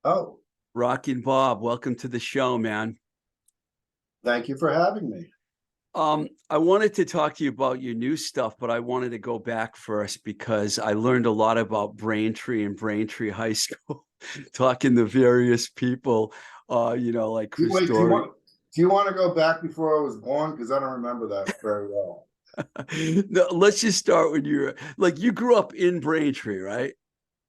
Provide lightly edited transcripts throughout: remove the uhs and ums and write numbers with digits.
Oh, Rockin Bob, welcome to the show, man. thank you for having me. I wanted to talk to you about your new stuff, but I wanted to go back first because I learned a lot about Braintree and Braintree High School, talking to various people, like Chris Wait, Doherty. do you want to go back before I was born? Because I don't remember that very well. No, let's just start with you grew up in Braintree, right?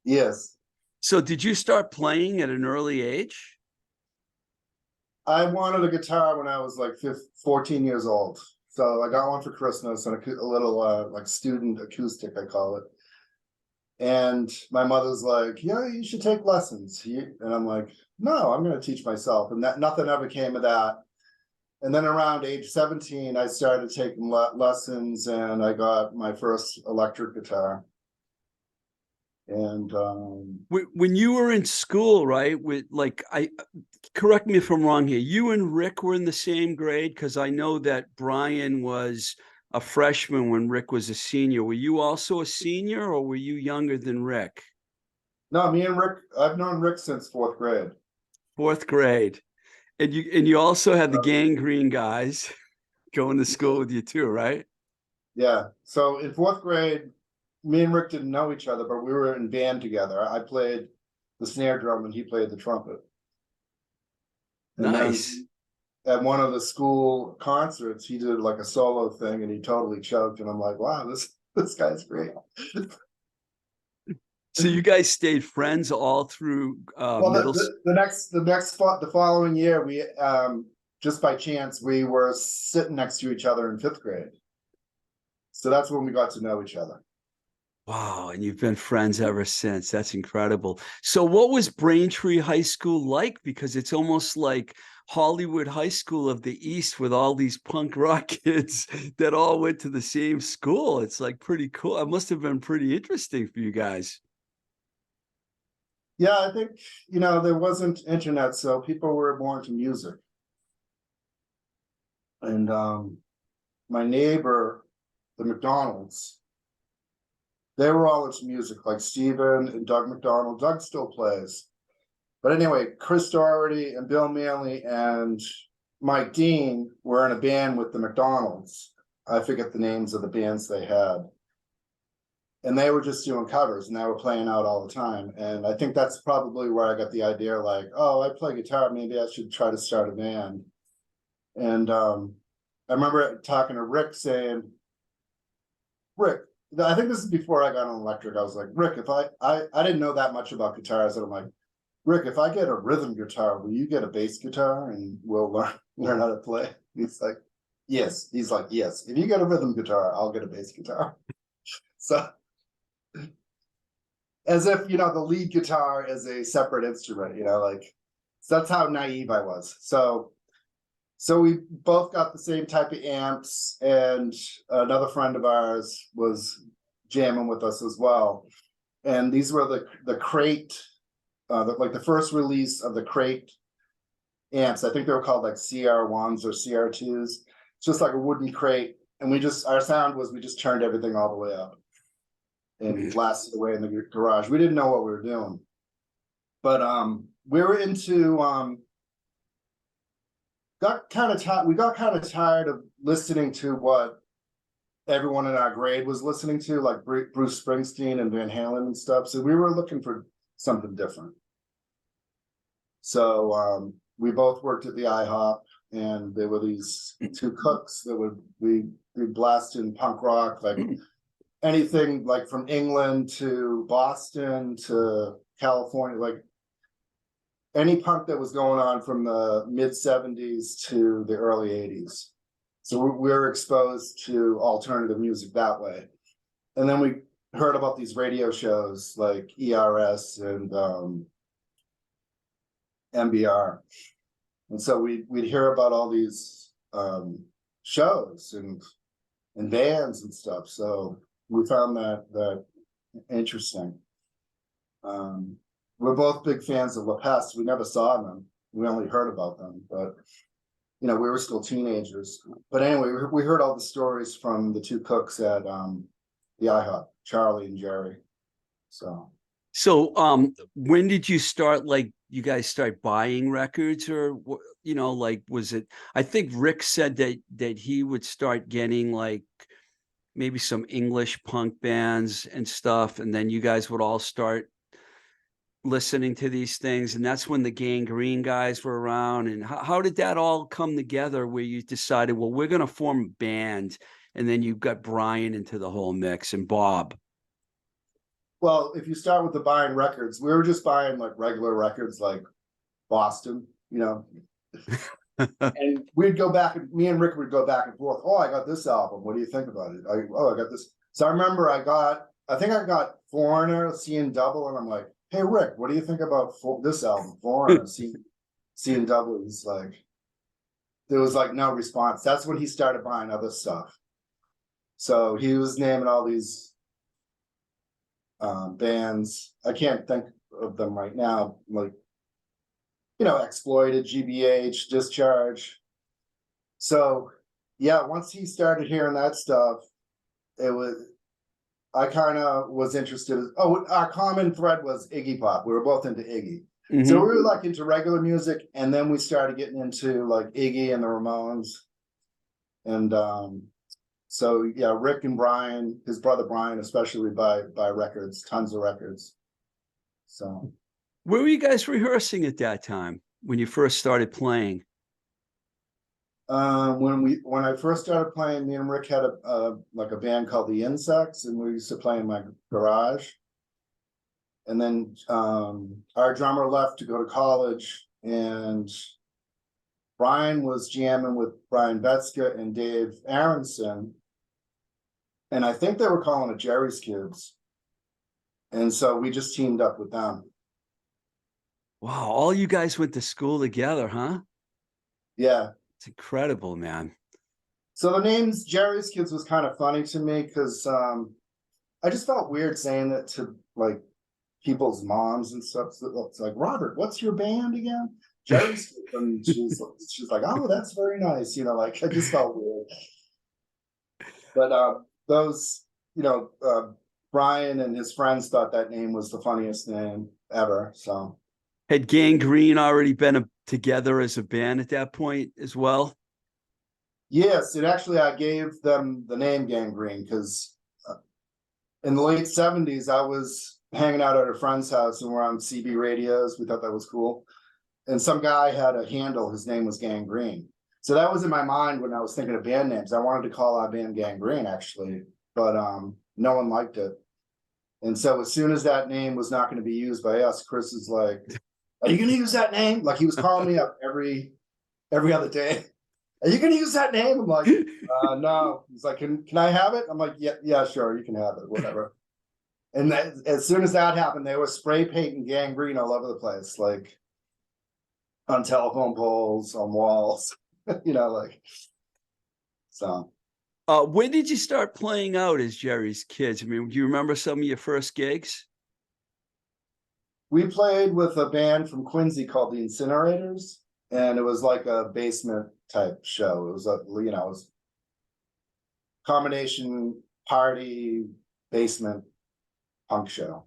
Yes, So did you start playing at an early age? I wanted a guitar when I was like 14 years old. So I got one for Christmas and a little like student acoustic, I call it. And my mother's like, "Yeah, you should take lessons." And I'm like, "No, I'm going to teach myself." And that nothing ever came of that. And then around age 17, I started taking lessons, and I got my first electric guitar. And When you were in school, right? Correct me if I'm wrong here. You and Rick were in the same grade because I know that Bryan was a freshman when Rick was a senior. Were you also a senior, or were you younger than Rick? no, me and Rick, I've known Rick since fourth grade. Fourth grade, and you also had the gangrene guys going to school with you too, right? Yeah. So in fourth grade, me and Rick didn't know each other, but we were in band together. I played the snare drum and he played the trumpet. And then Nice. at one of the school concerts, he did like a solo thing and he totally choked. And I'm like, wow, this guy's great. So you guys stayed friends all through Well, middle school? the following year, we just by chance we were sitting next to each other in fifth grade. So that's when we got to know each other. Wow, and you've been friends ever since. That's incredible. So what was Braintree High School like? Because it's almost like Hollywood High School of the East with all these punk rock kids that all went to the same school. It's like pretty cool. It must have been pretty interesting for you guys. Yeah, I think, there wasn't internet, so people were more into music. And my neighbor, the McDonald's, they were all into music, like Steven and Doug McDonald. Doug still plays. But anyway, Chris Doherty and Bill Manley and Mike Dean were in a band with the McDonald's. I forget the names of the bands they had. And they were just doing covers and they were playing out all the time. And I think that's probably where I got the idea, like, oh, I play guitar, maybe I should try to start a band. And I remember talking to Rick saying, Rick, I think this is before I got on electric. I was like, Rick, if I didn't know that much about guitars, and I'm like, Rick, if I get a rhythm guitar, will you get a bass guitar and we'll learn how to play? He's like, yes. He's like, yes. If you get a rhythm guitar, I'll get a bass guitar. So as if, the lead guitar is a separate instrument, so that's how naive I was. So we both got the same type of amps, and another friend of ours was jamming with us as well. And these were the crate, like the first release of the crate amps. I think they were called like CR1s or CR2s. It's just like a wooden crate. And our sound was, we just turned everything all the way up and blasted away in the garage. We didn't know what we were doing. But we were into we got kind of tired of listening to what everyone in our grade was listening to, like Bruce Springsteen and Van Halen and stuff. So we were looking for something different. So we both worked at the IHOP, and there were these two cooks that would we blast in punk rock, like anything like from England to Boston to California, like any punk that was going on from the mid 70s to the early 80s. So we were exposed to alternative music that way. And then we heard about these radio shows like ERS and MBR. And so we'd hear about all these shows and bands and stuff. So we found that interesting. We're both big fans of La Peste. We never saw them. We only heard about them, but we were still teenagers. But anyway, we heard all the stories from the two cooks at the IHOP, Charlie and Jerry. So when did you start like you guys start buying records, or you know, like, was it, I think Rick said that he would start getting like maybe some English punk bands and stuff, and then you guys would all start listening to these things, and that's when the Gangrene guys were around. And how did that all come together where you decided, well, we're going to form a band, and then you got Bryan into the whole mix and Bob? Well, if you start with the buying records, we were just buying like regular records, like Boston, you know, and we'd go back, and me and Rick would go back and forth. Oh, I got this album. What do you think about it? I got this. So I remember I think I got Foreigner, Seeing Double, and I'm like, hey, Rick, what do you think about this album, Foreigner, Seeing Double? He's like, there was like no response. That's when he started buying other stuff. So he was naming all these bands. I can't think of them right now, like, you know, Exploited, GBH, Discharge. So yeah, once he started hearing that stuff, it was, I kind of was interested. Oh, our common thread was Iggy Pop. We were both into Iggy. So we were like into regular music, and then we started getting into like Iggy and the Ramones. And so yeah, Rick and Bryan, his brother Bryan, especially buy records, tons of records. So Where were you guys rehearsing at that time when you first started playing? when I first started playing, me and Rick had a like a band called the Insects, and we used to play in my garage. And then our drummer left to go to college, and Bryan was jamming with Brian Betska and Dave Aronson, and I think they were calling it Jerry's Kids. And so we just teamed up with them. Wow, all you guys went to school together, huh? Yeah. It's incredible, man. So the names Jerry's Kids was kind of funny to me because I just felt weird saying that to like people's moms and stuff. So it's like, Robert, what's your band again? Jerry's Kids. And she's like, oh, that's very nice. You know, like I just felt weird. But those, you know, Bryan and his friends thought that name was the funniest name ever. So Had Gangrene already been together as a band at that point as well? yes, it actually, I gave them the name Gangrene because in the late 70s, I was hanging out at a friend's house and we're on CB radios. We thought that was cool. And some guy had a handle, his name was Gangrene. So that was in my mind when I was thinking of band names. I wanted to call our band Gangrene actually, but no one liked it. And so as soon as that name was not going to be used by us, Chris is like, are you going to use that name? Like he was calling me up every other day. Are you going to use that name? I'm like, no. He's like, can I have it? I'm like, yeah, sure, you can have it, whatever. And as soon as that happened, they were spray painting Gangrene all over the place, like on telephone poles, on walls, you know, like, so. When did you start playing out as Jerry's Kids? I mean, do you remember some of your first gigs? We played with a band from Quincy called the Incinerators, and it was like a basement type show. It was a, you know, it was combination party basement punk show.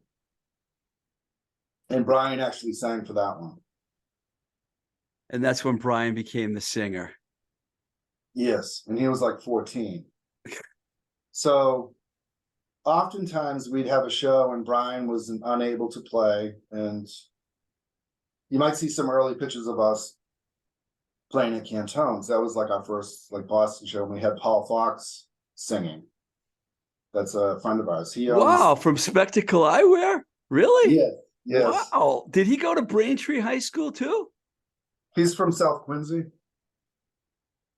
And Bryan actually sang for that one. And that's when Bryan became the singer. Yes, and he was like 14. So oftentimes we'd have a show and Bryan was unable to play, and you might see some early pictures of us playing at Cantones. That was like our first like Boston show, and we had Paul Fox singing. That's a friend of ours. He owns. Wow, from Spectacle Eyewear? Really? Yeah, yes. Wow. Did he go to Braintree High School too? He's from South Quincy.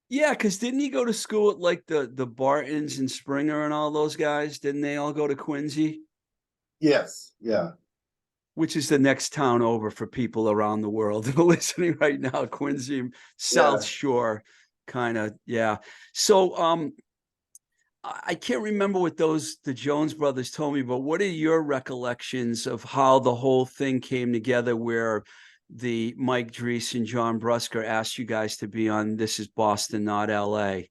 Yeah, because didn't he go to school at like the Bartons and Springer and all those guys? Didn't they all go to Quincy? Yes, yeah. Which is the next town over for people around the world who are listening right now. Quincy, South Yeah. Shore, kind of, yeah. So I can't remember what the Jones brothers told me, but what are your recollections of how the whole thing came together where the Mike Dries and John Brusker asked you guys to be on This Is Boston, Not LA?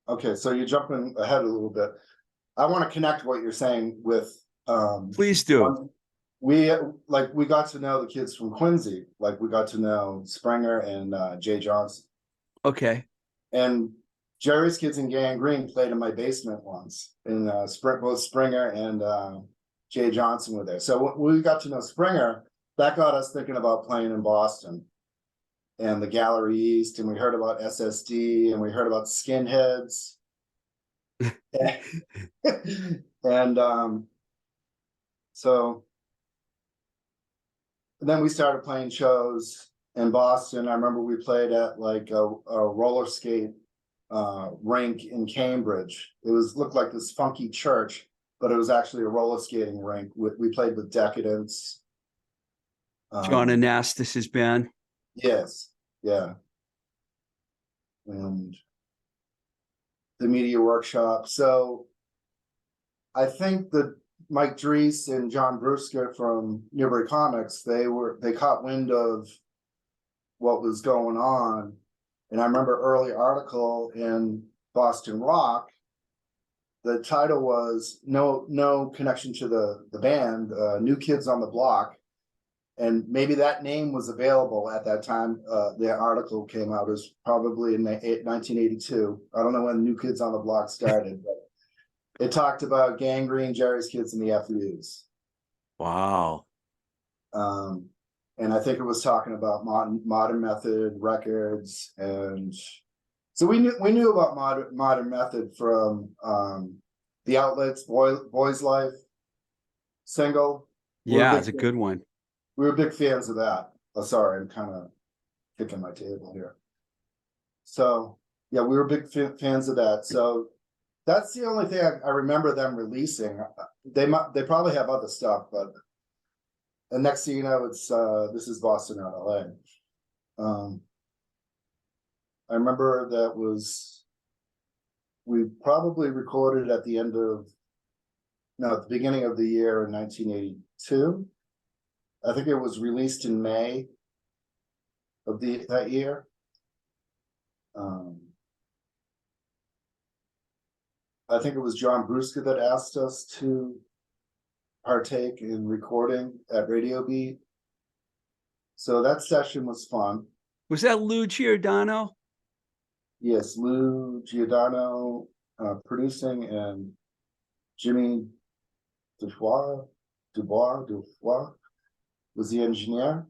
Okay, so you're jumping ahead a little bit. I want to connect what you're saying with Please do. We we got to know the kids from Quincy. Like we got to know Springer and Jay Johnson. Okay. And Jerry's Kids and Gang Green played in my basement once. And both Springer and Jay Johnson were there. So when we got to know Springer, that got us thinking about playing in Boston and the Gallery East. And we heard about SSD and we heard about Skinheads. And so then we started playing shows in Boston. I remember we played at like a roller skate rink in Cambridge. It looked like this funky church, but it was actually a roller skating rink. We played with Decadence. John Anastas's band. Yes, yeah. And the Media Workshop. So I think that Mike Dries and John Brewster from Newbury Comics, they caught wind of what was going on. And I remember early article in Boston Rock, the title was no connection to the band, New Kids on the Block. And maybe that name was available at that time. The article came out, it was probably in 1982. I don't know when New Kids on the Block started, but it talked about Gangrene, Jerry's Kids, and the FUs. Wow. And I think it was talking about Modern Method records, and so we knew about Modern Method from the Outlets, Boys Life single. Yeah, it's a good one. We were big fans of that. Oh, sorry, I'm kind of kicking my table here. So yeah, we were big fans of that. So that's the only thing I remember them releasing. They probably have other stuff, but the next thing you know, it's This Is Boston, not LA. I remember we probably recorded at the beginning of the year in 1982. I think it was released in May of that year. I think it was John Brewster that asked us to partake in recording at Radio Beat. So that session was fun. Was that Lou Giordano? Yes, Lou Giordano producing, and Jimmy Dubois was the engineer.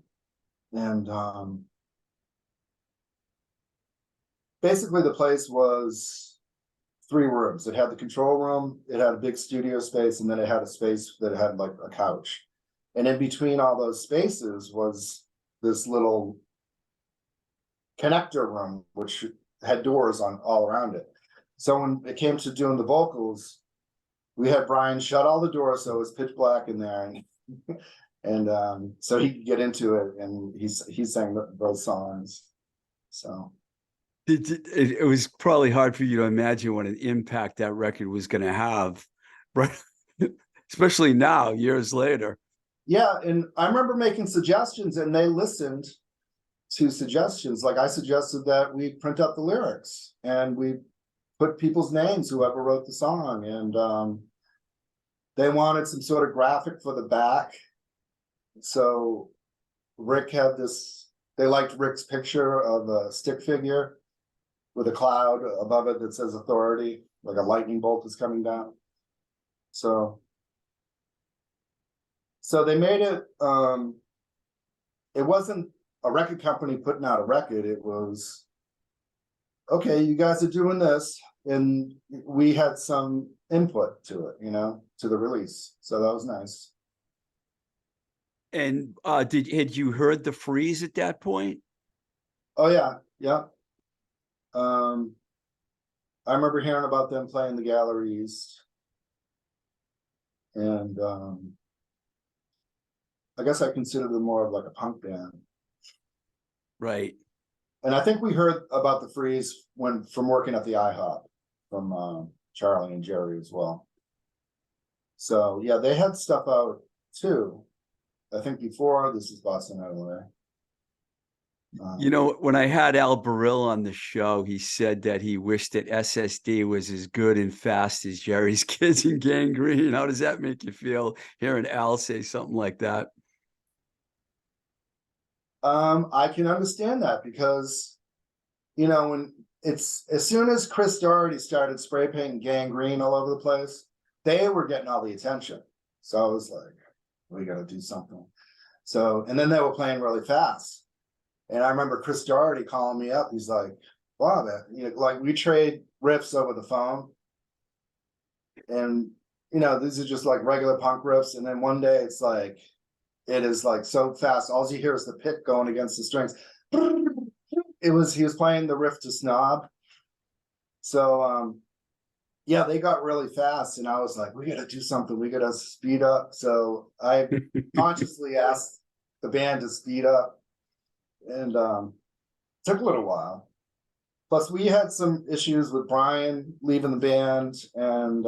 And basically the place was 3 rooms. It had the control room, it had a big studio space, and then it had a space that had like a couch. And in between all those spaces was this little connector room, which had doors on all around it. So when it came to doing the vocals, we had Bryan shut all the doors so it was pitch black in there, and so he could get into it, and he sang those songs. So it was probably hard for you to imagine what an impact that record was going to have, right? Especially now, years later. Yeah, and I remember making suggestions, and they listened to suggestions. Like I suggested that we print out the lyrics, and we put people's names, whoever wrote the song, and they wanted some sort of graphic for the back. So Rick had this. They liked Rick's picture of a stick figure with a cloud above it that says authority, like a lightning bolt is coming down. So they made it, it wasn't a record company putting out a record. It was, okay, you guys are doing this, and we had some input to it, to the release. So that was nice. And had you heard the Freeze at that point? Oh yeah. I remember hearing about them playing the Gallery East, and I guess I consider them more of like a punk band. Right. And I think we heard about the Freeze from working at the IHOP from Charlie and Jerry as well. So yeah, they had stuff out too. I think before This Is Boston, LA. You know, when I had Al Baril on the show, he said that he wished that SSD was as good and fast as Jerry's Kids and Gangrene. How does that make you feel hearing Al say something like that? I can understand that because, you know, when it's as soon as Chris Doherty started spray painting Gangrene all over the place, they were getting all the attention. So I was like, we got to do something. So, and then they were playing really fast. And I remember Chris Doherty calling me up. He's like, wow, man, you know, like we trade riffs over the phone. And, you know, these are just like regular punk riffs. And then one day it's like, it is like so fast. All you hear is the pick going against the strings. He was playing the riff to Snob. So, yeah, they got really fast. And I was like, we got to do something. We got to speed up. So I consciously asked the band to speed up. And took a little while. Plus, we had some issues with Bryan leaving the band, and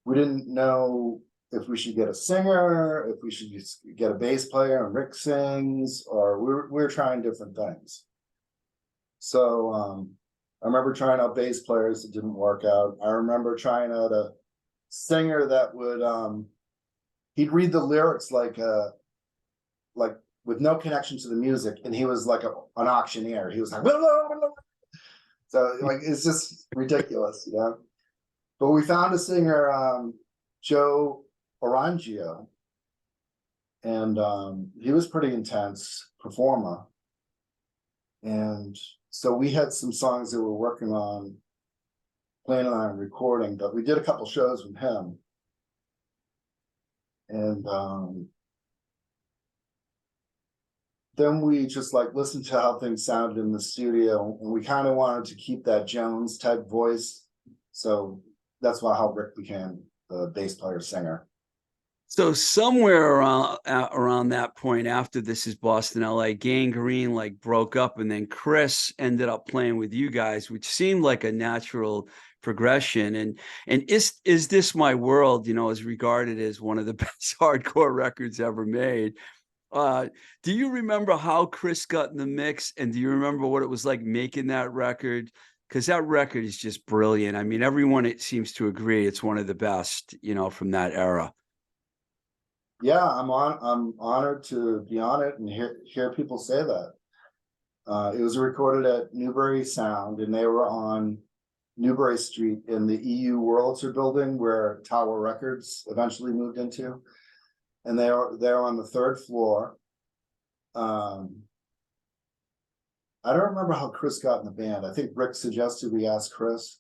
we didn't know if we should get a singer, if we should just get a bass player and Rick sings, or we were trying different things. So I remember trying out bass players that didn't work out. I remember trying out a singer that would he'd read the lyrics like with no connection to the music, and he was like an auctioneer. He was like, so like it's just ridiculous, you know. But we found a singer, Joe Orangio, and he was pretty intense performer. And so we had some songs that we're working on, planning on recording, but we did a couple shows with him. And then we just like listened to how things sounded in the studio, and we kind of wanted to keep that Jones type voice. So that's how Rick became the bass player singer. So somewhere around that point, after This Is Boston, LA, Gangrene like broke up, and then Chris ended up playing with you guys, which seemed like a natural progression. And is This My World, you know, is regarded as one of the best hardcore records ever made. Do you remember how Chris got in the mix, and do you remember what it was like making that record? Because that record is just brilliant. I mean, everyone, it seems to agree it's one of the best, you know, from that era. Yeah, I'm honored to be on it and hear people say that. It was recorded at Newbury Sound, and they were on Newbury Street in the EU Wurlitzer building where Tower Records eventually moved into. And they're on the third floor. I don't remember how Chris got in the band. I think Rick suggested we ask Chris.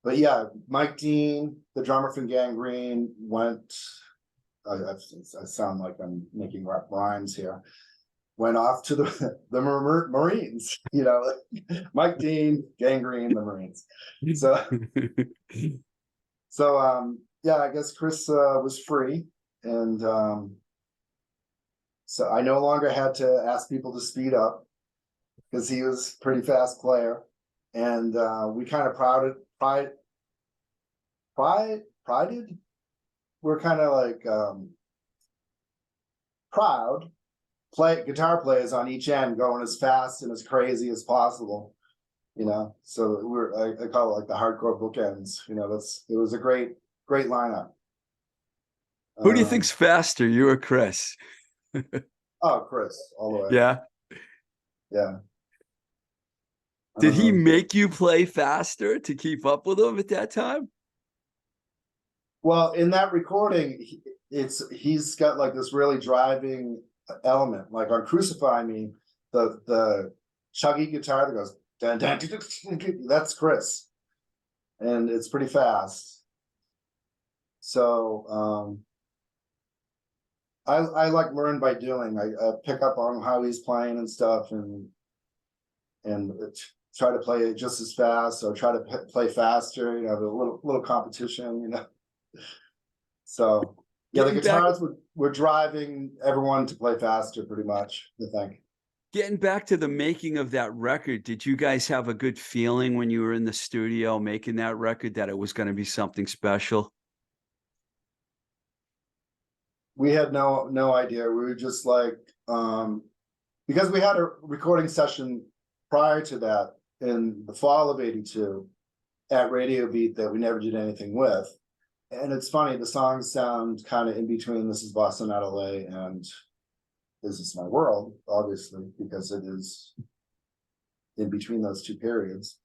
But yeah, Mike Dean, the drummer from Gangrene, went. I sound like I'm making rhymes here. Went off to the Marines. You know, Mike Dean, Gangrene, the Marines. So, yeah, I guess Chris was free. And so I no longer had to ask people to speed up because he was a pretty fast player. And we kind of prided. We're kind of like proud guitar players on each end going as fast and as crazy as possible, you know. So I call it like the hardcore bookends, you know. It was a great lineup. Who do you think's faster, you or Chris? Oh, Chris, all the way. Yeah. Yeah. Did he make you play faster to keep up with him at that time? Well, in that recording, he's got like this really driving element. Like on Crucify Me, the chuggy guitar that goes dun, dun, dun, dun, dun, that's Chris, and it's pretty fast. So I like learn by doing. I pick up on how he's playing and stuff, and try to play it just as fast, or try to play faster. You know, the little competition. You know. So yeah, the guitars were driving everyone to play faster, pretty much, I think. Getting back to the making of that record, did you guys have a good feeling when you were in the studio making that record that it was going to be something special? We had no idea. We were just like because we had a recording session prior to that in the fall of '82 at Radio Beat that we never did anything with. And it's funny, the songs sound kind of in between This Is Boston, Not LA and This Is My World, obviously, because it is in between those two periods.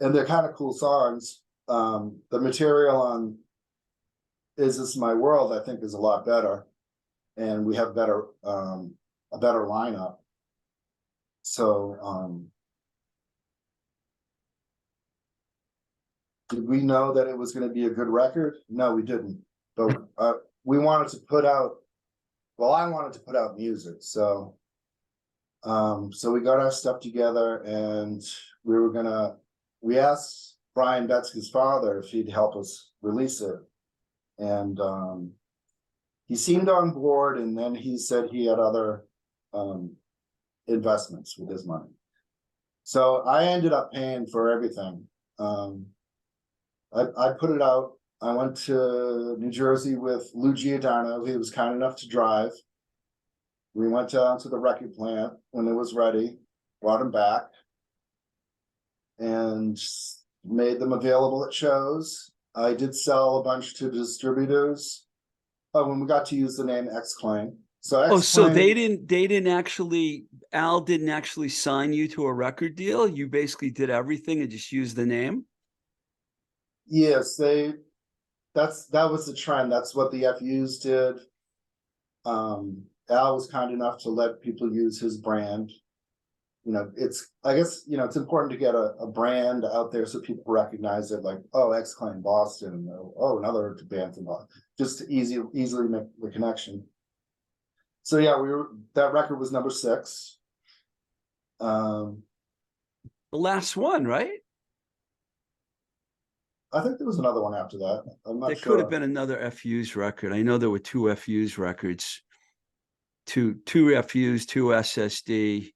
And they're kind of cool songs. The material on Is This My World, I think, is a lot better. And we have better a better lineup. So did we know that it was going to be a good record? No, we didn't. But we wanted to put out, well, I wanted to put out music. So we got our stuff together and we asked Brian Betzke's father if he'd help us release it. And he seemed on board, and then he said he had other investments with his money. So I ended up paying for everything. I put it out. I went to New Jersey with Lou Giordano. He was kind enough to drive. We went down to the record plant when it was ready, brought him back, and made them available at shows. I did sell a bunch to distributors. When we got to use the name X-Claim. So X-Claim, so they didn't actually, Al didn't actually sign you to a record deal. You basically did everything and just used the name. Yes, that was the trend. That's what the FUs did. Al was kind enough to let people use his brand. You know, I guess, you know, it's important to get a brand out there so people recognize it, like, oh, X-Claim Boston, oh, another band from Boston, just to easily make the connection. So yeah, that record was number 6. The last one, right? I think there was another one after that. I'm not There sure. could have been another FU's record. I know there were 2 FU's records, two FU's, 2 SSD.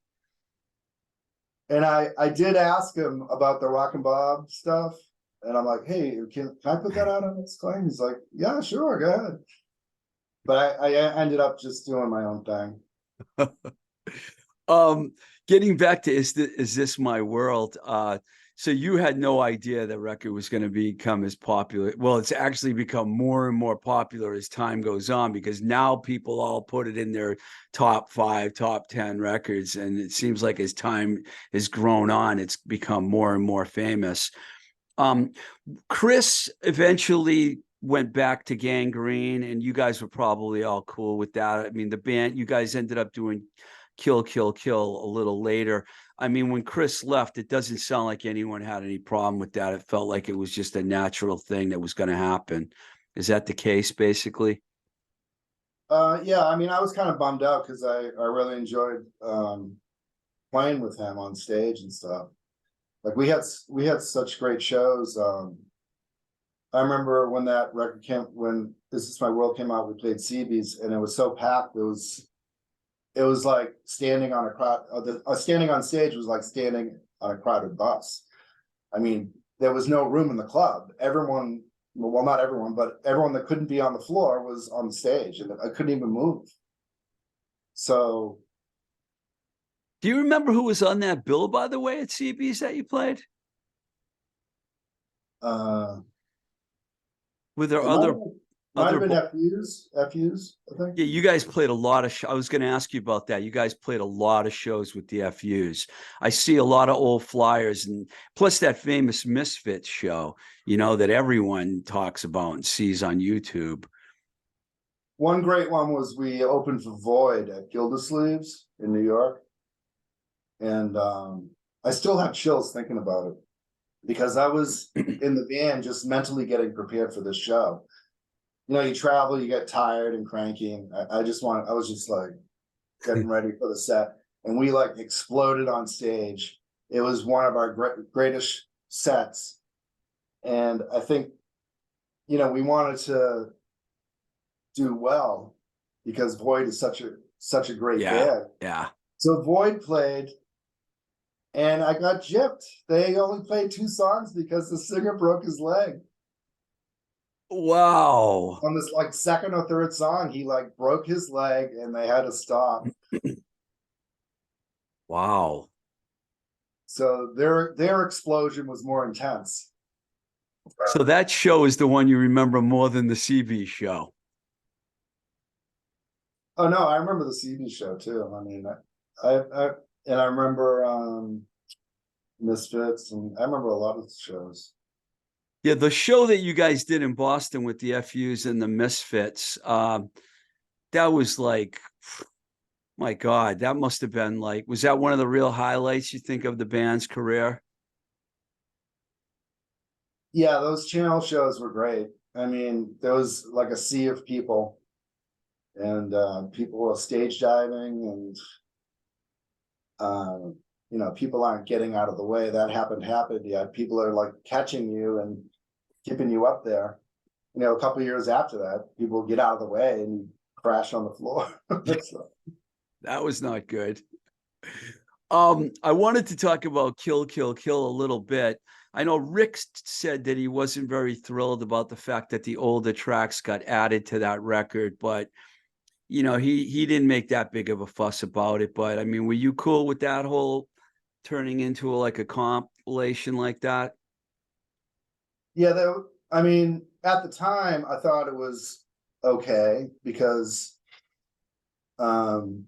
And I did ask him about the Rock and Bob stuff, and I'm like, hey, can I put that out on X-Claim? He's like, yeah, sure, go ahead. But I ended up just doing my own thing. Getting back to Is This My World? So you had no idea the record was going to become as popular. Well, it's actually become more and more popular as time goes on, because now people all put it in their top 5, top 10 records. And it seems like as time has grown on, it's become more and more famous. Chris eventually went back to Gangrene, and you guys were probably all cool with that. I mean, the band, you guys ended up doing Kill, Kill, Kill a little later. I mean, when Chris left, it doesn't sound like anyone had any problem with that. It felt like it was just a natural thing that was going to happen. Is that the case, basically? Yeah, I mean, I was kind of bummed out because I really enjoyed playing with him on stage and stuff. Like we had such great shows. I remember when that record when This Is My World came out, we played Seabees, and it was so packed. It was like standing on a crowd. Standing on stage was like standing on a crowded bus. I mean, there was no room in the club. Everyone, well, not everyone, but everyone that couldn't be on the floor was on the stage, and I couldn't even move. So, do you remember who was on that bill, by the way, at CB's that you played? Were there other? Might have been FUs, I think. Yeah, you guys played a lot of I was going to ask you about that. You guys played a lot of shows with the FUs. I see a lot of old flyers, and plus that famous Misfits show, you know, that everyone talks about and sees on YouTube. One great one was we opened for Void at Gildersleeves in New York. And I still have chills thinking about it, because I was in the van just mentally getting prepared for this show. You know, you travel, you get tired and cranky, and I was just like getting ready for the set, and we like exploded on stage. It was one of our greatest sets, and I think, you know, we wanted to do well because Void is such a great band. Yeah. So Void played, and I got gypped. They only played 2 songs because the singer broke his leg. Wow. On this like second or third song, he like broke his leg and they had to stop. Wow. So their explosion was more intense. So that show is the one you remember more than the CB show. Oh no, I remember the CB show too. I mean, I and I remember Misfits, and I remember a lot of the shows. Yeah, the show that you guys did in Boston with the FUs and the Misfits, that was like, my God, that must have been like, was that one of the real highlights you think of the band's career? Yeah, those channel shows were great. I mean, there was like a sea of people, and people were stage diving, and you know, people aren't getting out of the way. That happened. Yeah, people are like catching you and keeping you up there. You know, a couple of years after that, people get out of the way and you crash on the floor. So, That was not good. I wanted to talk about Kill, Kill, Kill a little bit. I know Rick said that he wasn't very thrilled about the fact that the older tracks got added to that record, but you know, he didn't make that big of a fuss about it. But I mean, were you cool with that whole turning into like a compilation like that? yeah, I mean, at the time, I thought it was okay because um,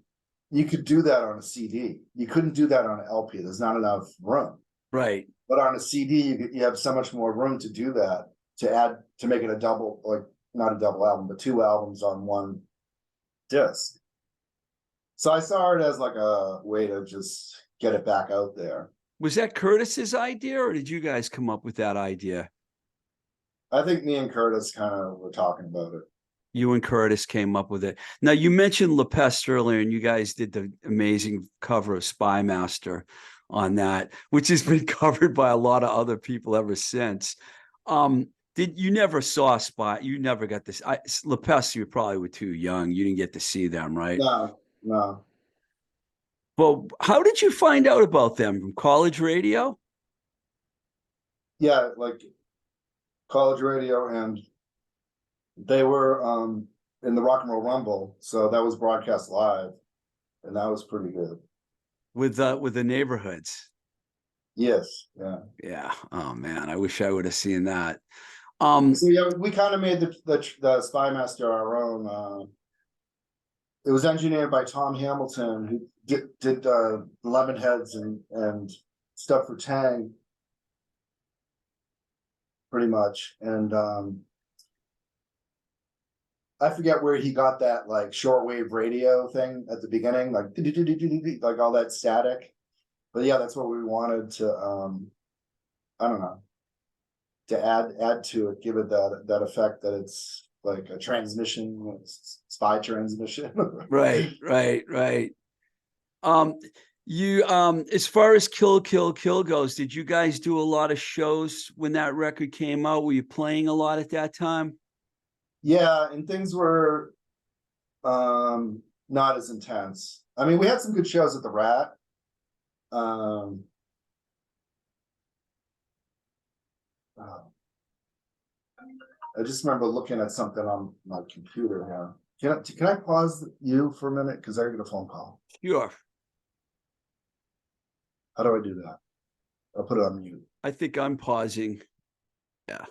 you could do that on a CD. You couldn't do that on an LP. There's not enough room. Right. But on a CD, you have so much more room to do that, to add, to make it a double, like not a double album, but two albums on one disc. So I saw it as like a way to just get it back out there. Was that Curtis's idea, or did you guys come up with that idea? I think me and Curtis kind of were talking about it. You and Curtis came up with it. Now, you mentioned LePest earlier, and you guys did the amazing cover of Spymaster on that, which has been covered by a lot of other people ever since. Did you never saw Spy? You never got this. LePest, you probably were too young. You didn't get to see them, right? No, no. Well, how did you find out about them? From college radio? Yeah, like college radio, and they were in the Rock and Roll Rumble, so that was broadcast live, and that was pretty good. With the neighborhoods. Yes, yeah. Yeah. Oh man, I wish I would have seen that. So yeah, we kind of made the Spymaster our own. It was engineered by Tom Hamilton, who did Lemonheads and stuff for Tang, pretty much. And I forget where he got that like shortwave radio thing at the beginning, like all that static. But yeah, that's what we wanted to I don't know, to add to it, give it that effect that it's like a transmission, spy transmission. right, right, right. You as far as Kill Kill Kill goes, did you guys do a lot of shows when that record came out? Were you playing a lot at that time? Yeah, and things were not as intense. I mean, we had some good shows at the Rat. Um uh, I just remember looking at something on my computer here. Can I pause you for a minute? Because I get a phone call. Sure. How do I do that? I'll put it on mute. I think I'm pausing. Yeah.